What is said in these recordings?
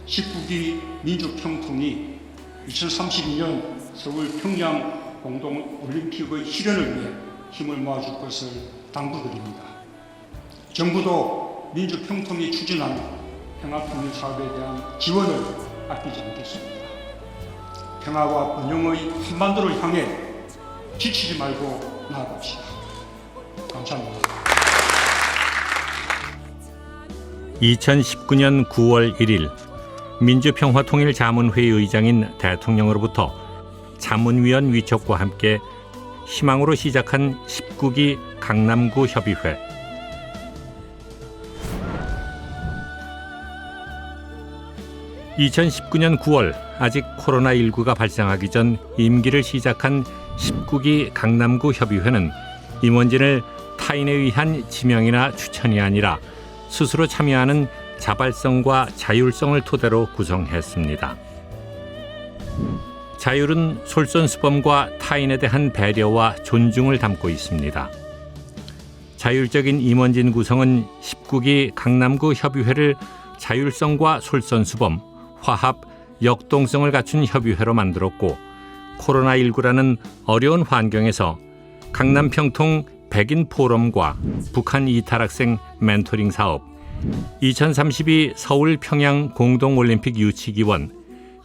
19기 민주평통이 2032년 서울 평양 공동올림픽의 실현을 위해 힘을 모아줄 것을 당부드립니다. 정부도 민주평통이 추진한 평화통일 사업에 대한 지원을 아끼지 않겠습니다. 평화와 번영의 한반도를 향해 지치지 말고 나아갑시다. 감사합니다. 2019년 9월 1일 민주평화통일자문회의 의장인 대통령으로부터 자문위원 위촉과 함께 희망으로 시작한 19기 강남구 협의회. (2019년 9월) 아직 코로나19가 발생하기 전 임기를 시작한 19기 강남구 협의회는 임원진을 타인에 의한 지명이나 추천이 아니라 스스로 참여하는 자발성과 자율성을 토대로 구성했습니다. 자율은 솔선수범과 타인에 대한 배려와 존중을 담고 있습니다. 자율적인 임원진 구성은 19기 강남구 협의회를 자율성과 솔선수범, 화합, 역동성을 갖춘 협의회로 만들었고, 코로나19라는 어려운 환경에서 강남평통 백인 포럼과 북한 이탈학생 멘토링 사업, 2032 서울 평양 공동올림픽 유치기원,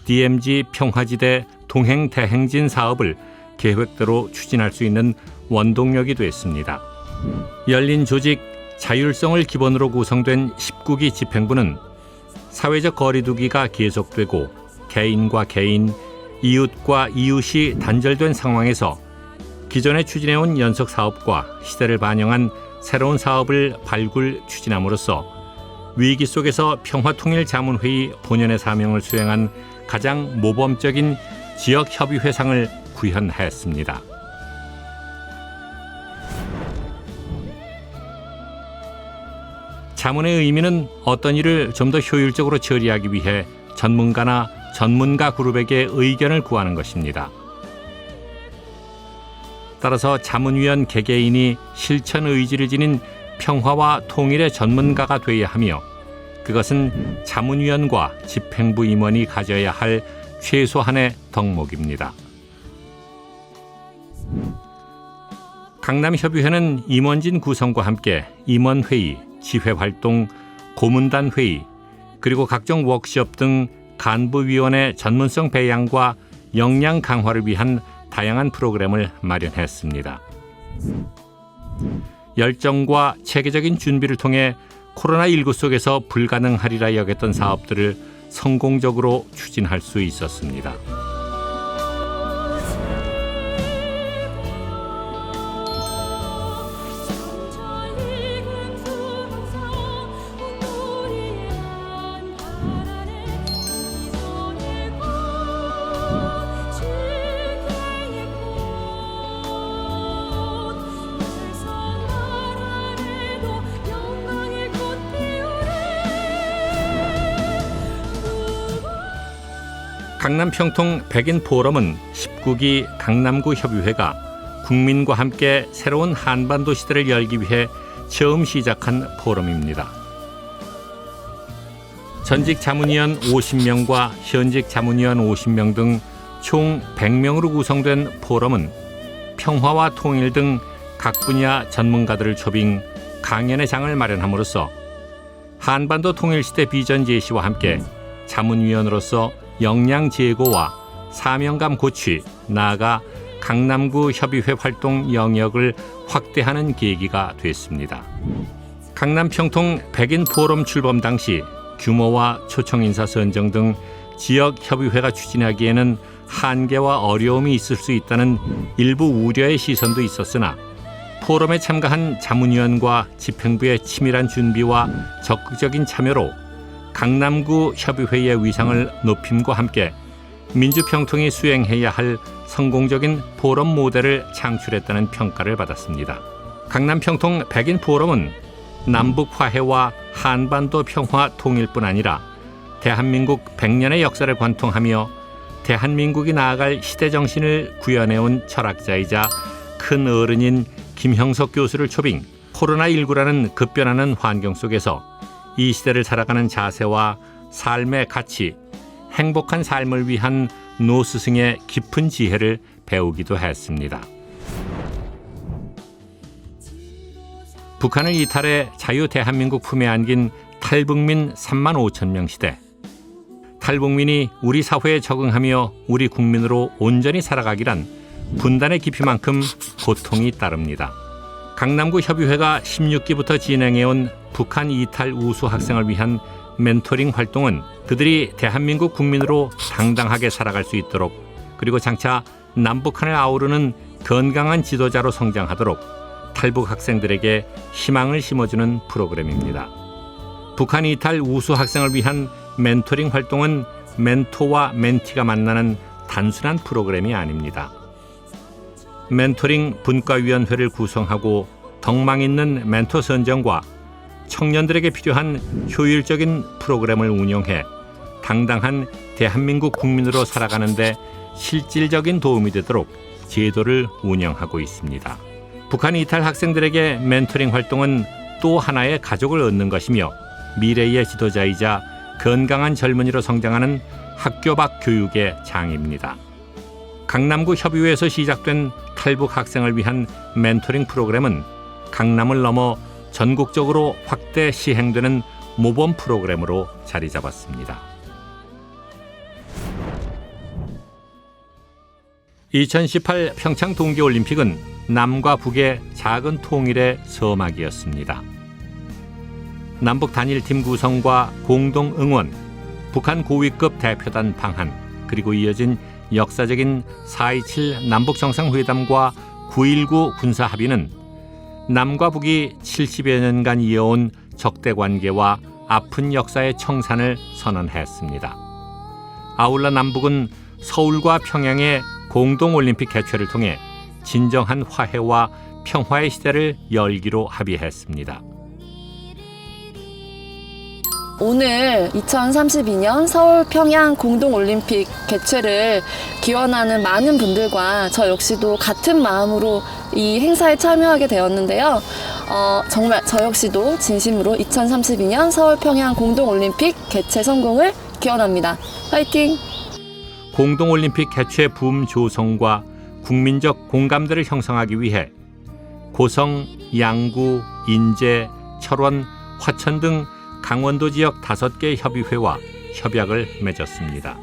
DMZ 평화지대 동행 대행진 사업을 계획대로 추진할 수 있는 원동력이 됐습니다. 열린 조직, 자율성을 기본으로 구성된 19기 집행부는 사회적 거리두기가 계속되고 개인과 개인, 이웃과 이웃이 단절된 상황에서 기존에 추진해온 연속 사업과 시대를 반영한 새로운 사업을 발굴 추진함으로써 위기 속에서 평화통일자문회의 본연의 사명을 수행한 가장 모범적인 지역협의회상을 구현했습니다. 자문의 의미는 어떤 일을 좀 더 효율적으로 처리하기 위해 전문가나 전문가 그룹에게 의견을 구하는 것입니다. 따라서 자문위원 개개인이 실천 의지를 지닌 평화와 통일의 전문가가 되어야 하며, 그것은 자문위원과 집행부 임원이 가져야 할 최소한의 덕목입니다. 강남협의회는 임원진 구성과 함께 임원회의, 지회활동, 고문단 회의, 그리고 각종 워크숍 등 간부위원회 전문성 배양과 역량 강화를 위한 다양한 프로그램을 마련했습니다. 열정과 체계적인 준비를 통해 코로나19 속에서 불가능하리라 여겼던 사업들을 성공적으로 추진할 수 있었습니다. 강남평통 백인 포럼은 19기 강남구 협의회가 국민과 함께 새로운 한반도 시대를 열기 위해 처음 시작한 포럼입니다. 전직 자문위원 50명과 현직 자문위원 50명 등 총 100명으로 구성된 포럼은 평화와 통일 등 각 분야 전문가들을 초빙 강연의 장을 마련함으로써 한반도 통일시대 비전 제시와 함께 자문위원으로서 역량 제고와 사명감 고취, 나아가 강남구 협의회 활동 영역을 확대하는 계기가 됐습니다. 강남평통 백인 포럼 출범 당시 규모와 초청 인사 선정 등 지역 협의회가 추진하기에는 한계와 어려움이 있을 수 있다는 일부 우려의 시선도 있었으나, 포럼에 참가한 자문위원과 집행부의 치밀한 준비와 적극적인 참여로 강남구 협의회의 위상을 높임과 함께 민주평통이 수행해야 할 성공적인 포럼 모델을 창출했다는 평가를 받았습니다. 강남평통 백인 포럼은 남북 화해와 한반도 평화 통일뿐 아니라 대한민국 100년의 역사를 관통하며 대한민국이 나아갈 시대 정신을 구현해온 철학자이자 큰 어른인 김형석 교수를 초빙 코로나19라는 급변하는 환경 속에서 이 시대를 살아가는 자세와 삶의 가치, 행복한 삶을 위한 노 스승의 깊은 지혜를 배우기도 했습니다. 북한을 이탈해 자유 대한민국 품에 안긴 탈북민 3만 5천 명 시대. 탈북민이 우리 사회에 적응하며 우리 국민으로 온전히 살아가기란 분단의 깊이만큼 고통이 따릅니다. 강남구 협의회가 16기부터 진행해온 북한 이탈 우수 학생을 위한 멘토링 활동은 그들이 대한민국 국민으로 당당하게 살아갈 수 있도록, 그리고 장차 남북한을 아우르는 건강한 지도자로 성장하도록 탈북 학생들에게 희망을 심어주는 프로그램입니다. 북한 이탈 우수 학생을 위한 멘토링 활동은 멘토와 멘티가 만나는 단순한 프로그램이 아닙니다. 멘토링 분과위원회를 구성하고 덕망 있는 멘토 선정과 청년들에게 필요한 효율적인 프로그램을 운영해 당당한 대한민국 국민으로 살아가는 데 실질적인 도움이 되도록 제도를 운영하고 있습니다. 북한 이탈 학생들에게 멘토링 활동은 또 하나의 가족을 얻는 것이며 미래의 지도자이자 건강한 젊은이로 성장하는 학교 밖 교육의 장입니다. 강남구 협의회에서 시작된 탈북 학생을 위한 멘토링 프로그램은 강남을 넘어 전국적으로 확대 시행되는 모범 프로그램으로 자리 잡았습니다. 2018 평창 동계올림픽은 남과 북의 작은 통일의 서막이었습니다. 남북 단일팀 구성과 공동 응원, 북한 고위급 대표단 방한, 그리고 이어진 역사적인 4.27 남북 정상회담과 9.19 군사 합의는 남과 북이 70여 년간 이어온 적대 관계와 아픈 역사의 청산을 선언했습니다. 아울러 남북은 서울과 평양의 공동올림픽 개최를 통해 진정한 화해와 평화의 시대를 열기로 합의했습니다. 오늘 2032년 서울 평양 공동올림픽 개최를 기원하는 많은 분들과 저 역시도 같은 마음으로 이 행사에 참여하게 되었는데요. 정말 저 역시도 진심으로 2032년 서울 평양 공동올림픽 개최 성공을 기원합니다. 화이팅! 공동올림픽 개최 붐 조성과 국민적 공감대를 형성하기 위해 고성, 양구, 인제, 철원, 화천 등 강원도 지역 5개 협의회와 협약을 맺었습니다.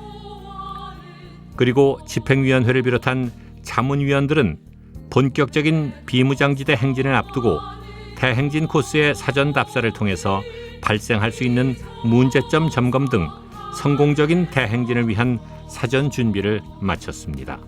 그리고 집행위원회를 비롯한 자문위원들은 본격적인 비무장지대 행진을 앞두고 대행진 코스의 사전 답사를 통해서 발생할 수 있는 문제점 점검 등 성공적인 대행진을 위한 사전 준비를 마쳤습니다.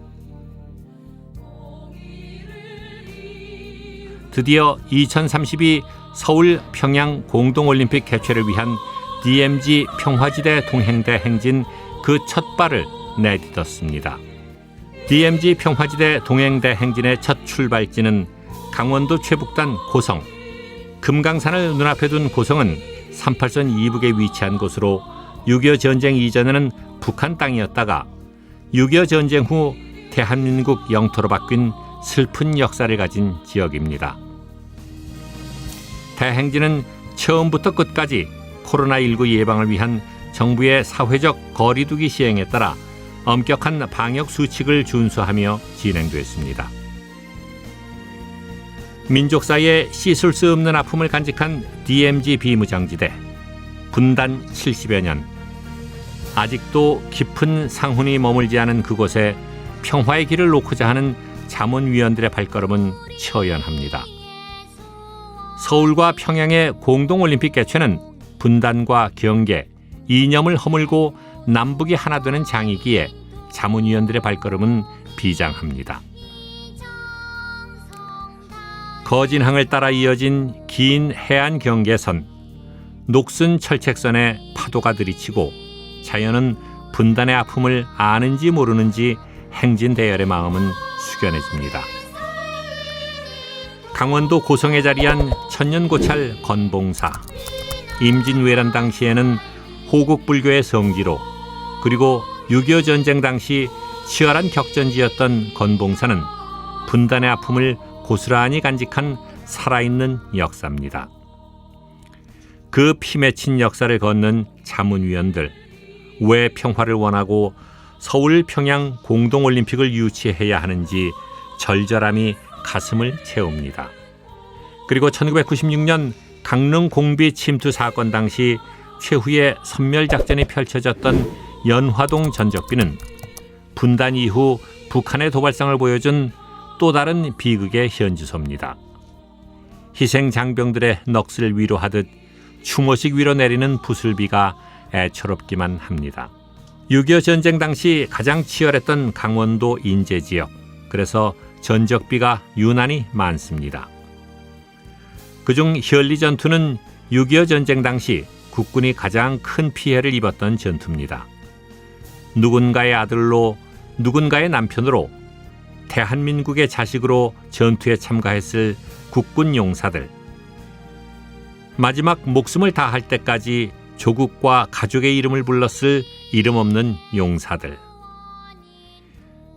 드디어 2032 서울 평양 공동올림픽 개최를 위한 DMZ 평화지대 동행대 행진 그 첫 발을 내딛었습니다. DMZ 평화지대 동행대 행진의 첫 출발지는 강원도 최북단 고성. 금강산을 눈앞에 둔 고성은 38선 이북에 위치한 곳으로 6.25 전쟁 이전에는 북한 땅이었다가 6.25 전쟁 후 대한민국 영토로 바뀐 슬픈 역사를 가진 지역입니다. 대행진은 처음부터 끝까지 코로나19 예방을 위한 정부의 사회적 거리 두기 시행에 따라 엄격한 방역 수칙을 준수하며 진행됐습니다. 민족 사이에 씻을 수 없는 아픔을 간직한 DMZ 비무장지대, 분단 70여 년. 아직도 깊은 상훈이 머물지 않은 그곳에 평화의 길을 놓고자 하는 자문위원들의 발걸음은 처연합니다. 서울과 평양의 공동올림픽 개최는 분단과 경계, 이념을 허물고 남북이 하나 되는 장이기에 자문위원들의 발걸음은 비장합니다. 거진항을 따라 이어진 긴 해안 경계선, 녹슨 철책선에 파도가 들이치고 자연은 분단의 아픔을 아는지 모르는지 행진 대열의 마음은 숙연해집니다. 강원도 고성에 자리한 천년고찰 건봉사. 임진왜란 당시에는 호국불교의 성지로, 그리고 6.25 전쟁 당시 치열한 격전지였던 건봉사는 분단의 아픔을 고스란히 간직한 살아있는 역사입니다. 그 피맺힌 역사를 걷는 자문위원들, 왜 평화를 원하고 서울 평양 공동올림픽을 유치해야 하는지 절절함이 가슴을 채웁니다. 그리고 1996년 강릉 공비 침투 사건 당시 최후의 섬멸작전이 펼쳐졌던 연화동 전적비는 분단 이후 북한의 도발성을 보여준 또 다른 비극의 현주소입니다. 희생 장병들의 넋을 위로하듯 추모식 위로 내리는 부슬비가 애처롭기만 합니다. 6.25 전쟁 당시 가장 치열했던 강원도 인제 지역, 그래서 전적비가 유난히 많습니다. 그중 현리 전투는 6.25 전쟁 당시 국군이 가장 큰 피해를 입었던 전투입니다. 누군가의 아들로, 누군가의 남편으로, 대한민국의 자식으로 전투에 참가했을 국군 용사들. 마지막 목숨을 다할 때까지 조국과 가족의 이름을 불렀을 이름 없는 용사들.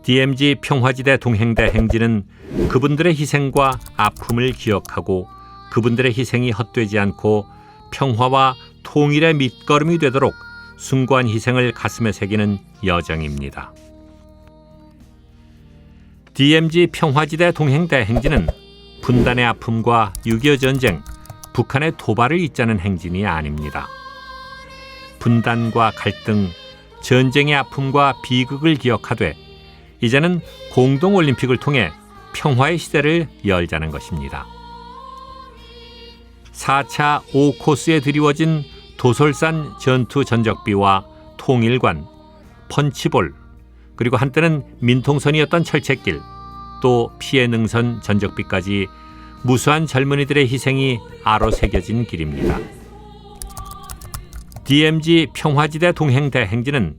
DMZ 평화지대 동행대 행진은 그분들의 희생과 아픔을 기억하고 그분들의 희생이 헛되지 않고 평화와 통일의 밑거름이 되도록 숭고한 희생을 가슴에 새기는 여정입니다. DMZ 평화지대 동행대 행진은 분단의 아픔과 6.25 전쟁, 북한의 도발을 잇자는 행진이 아닙니다. 분단과 갈등, 전쟁의 아픔과 비극을 기억하되 이제는 공동올림픽을 통해 평화의 시대를 열자는 것입니다. 4차 5코스에 드리워진 도솔산 전투 전적비와 통일관, 펀치볼, 그리고 한때는 민통선이었던 철책길, 또 피해 능선 전적비까지 무수한 젊은이들의 희생이 아로 새겨진 길입니다. DMZ 평화지대 동행대 행진은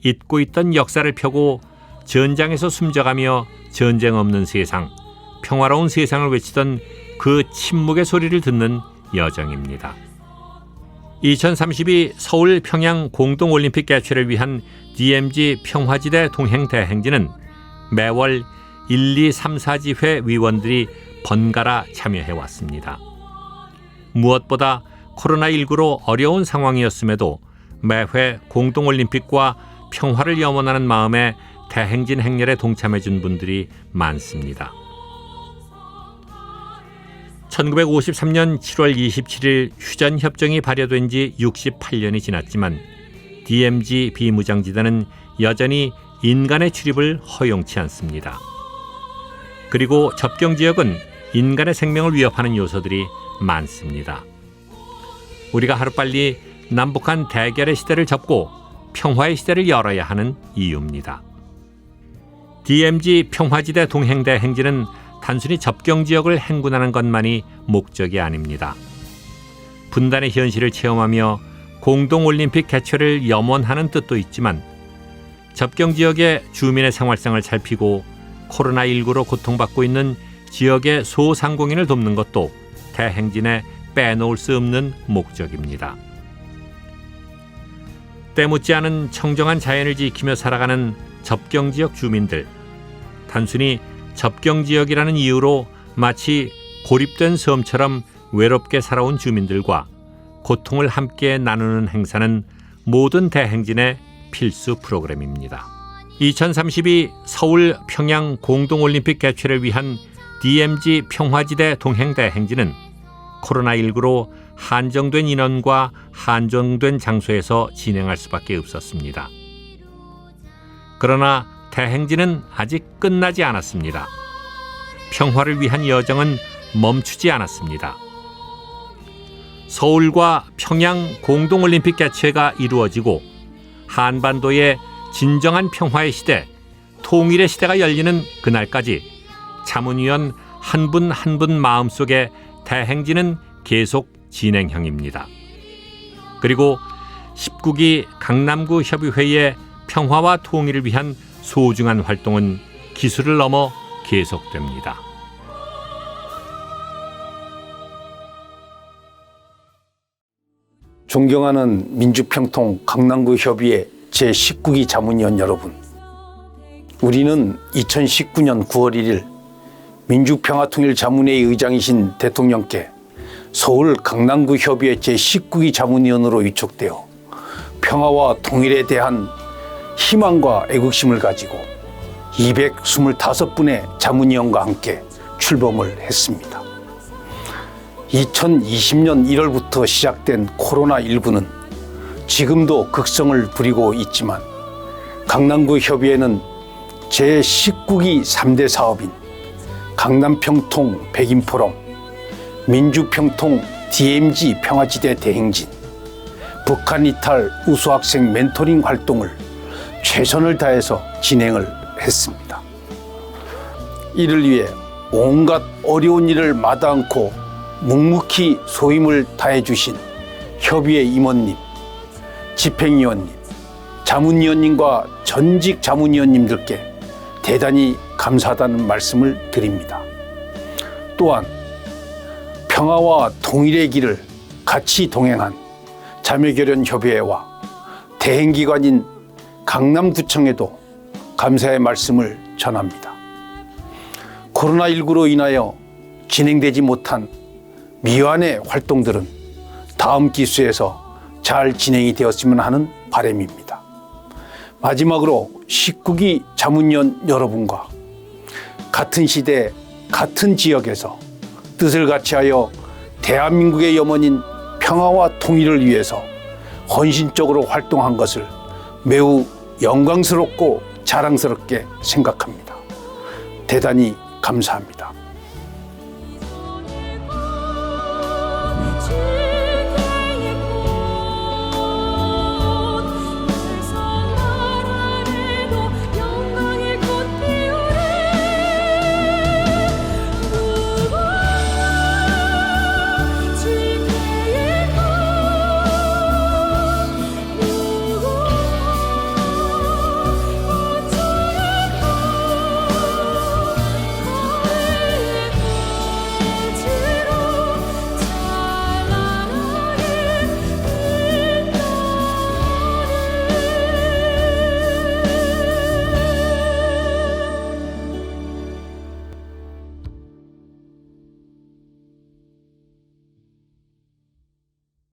잊고 있던 역사를 펴고 전장에서 숨져가며 전쟁 없는 세상, 평화로운 세상을 외치던 그 침묵의 소리를 듣는 여정입니다. 2032 서울 평양 공동올림픽 개최를 위한 DMZ 평화지대 동행대 행진은 매월 1, 2, 3, 4지회 위원들이 번갈아 참여해왔습니다. 무엇보다 코로나19로 어려운 상황이었음에도 매회 공동올림픽과 평화를 염원하는 마음에 대행진 행렬에 동참해준 분들이 많습니다. 1953년 7월 27일 휴전협정이 발효된 지 68년이 지났지만 DMZ 비무장지대는 여전히 인간의 출입을 허용치 않습니다. 그리고 접경지역은 인간의 생명을 위협하는 요소들이 많습니다. 우리가 하루빨리 남북한 대결의 시대를 접고 평화의 시대를 열어야 하는 이유입니다. DMZ 평화지대 동행대 행진은 단순히 접경지역을 행군하는 것만이 목적이 아닙니다. 분단의 현실을 체험하며 공동올림픽 개최를 염원하는 뜻도 있지만 접경지역의 주민의 생활상을 살피고 코로나19로 고통받고 있는 지역의 소상공인을 돕는 것도 대행진에 빼놓을 수 없는 목적입니다. 때묻지 않은 청정한 자연을 지키며 살아가는 접경지역 주민들, 단순히 접경지역이라는 이유로 마치 고립된 섬처럼 외롭게 살아온 주민들과 고통을 함께 나누는 행사는 모든 대행진의 필수 프로그램입니다. 2032 서울 평양 공동올림픽 개최를 위한 DMZ 평화지대 동행대 행진은 코로나19로 한정된 인원과 한정된 장소에서 진행할 수밖에 없었습니다. 그러나 대행진은 아직 끝나지 않았습니다. 평화를 위한 여정은 멈추지 않았습니다. 서울과 평양 공동올림픽 개최가 이루어지고 한반도의 진정한 평화의 시대, 통일의 시대가 열리는 그날까지 자문위원 한 분 한 분 마음속에 대행진은 계속 진행형입니다. 그리고 19기 강남구 협의회의 평화와 통일을 위한 소중한 활동은 기술을 넘어 계속됩니다. 존경하는 민주평통 강남구 협의회 제19기 자문위원 여러분, 우리는 2019년 9월 1일 민주평화통일자문회의 의장이신 대통령께 서울 강남구 협의회 제19기 자문위원으로 위촉되어 평화와 통일에 대한 희망과 애국심을 가지고 225분의 자문위원과 함께 출범을 했습니다. 2020년 1월부터 시작된 코로나19는 지금도 극성을 부리고 있지만 강남구 협의회는 제19기 3대 사업인 강남평통 백인포럼, 민주평통 DMZ 평화지대 대행진, 북한 이탈 우수학생 멘토링 활동을 최선을 다해서 진행을 했습니다. 이를 위해 온갖 어려운 일을 마다 않고 묵묵히 소임을 다해 주신 협의회 임원님, 집행위원님, 자문위원님과 전직 자문위원님들께 대단히 감사하다는 말씀을 드립니다. 또한 평화와 통일의 길을 같이 동행한 자매결연협의회와 대행기관인 강남구청에도 감사의 말씀을 전합니다. 코로나19로 인하여 진행되지 못한 미완의 활동들은 다음 기수에서 잘 진행이 되었으면 하는 바람입니다. 마지막으로 19기 자문위원 여러분과 같은 시대 같은 지역에서 뜻을 같이하여 대한민국의 염원인 평화와 통일을 위해서 헌신적으로 활동한 것을 매우 영광스럽고 자랑스럽게 생각합니다. 대단히 감사합니다.